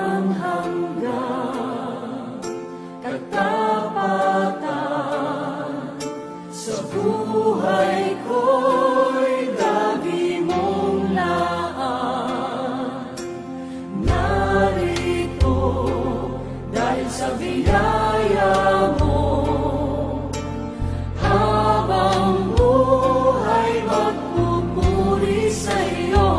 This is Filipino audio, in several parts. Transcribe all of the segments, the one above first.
walang hanggan, katapatan sa buhay ko'y lagi mong laan. Narito dahil sa biyaya mo, habang buhay magpupuri sa iyo.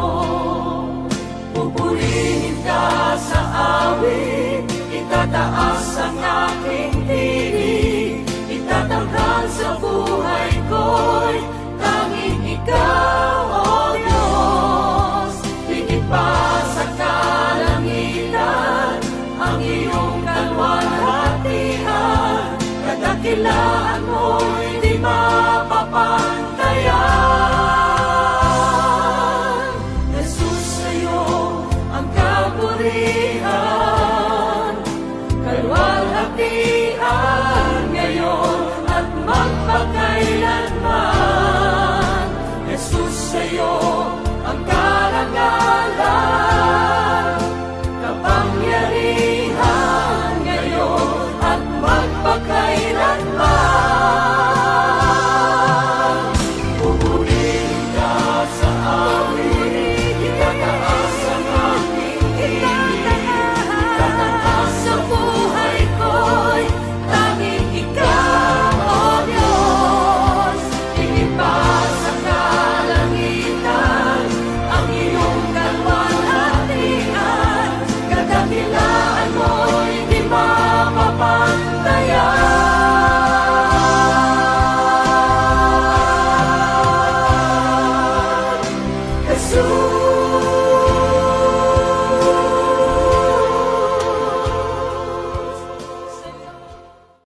Pupurihin ka sa awit, itataas ang aking tinig, itatanghal sa buhay ko'y tanging ikaw, O Diyos. Higit pa sa kalangitan ang iyong kalwalhatian, kadakilaan mo'y di mapapantayan. Jesus, sa'yo ang kapurihan.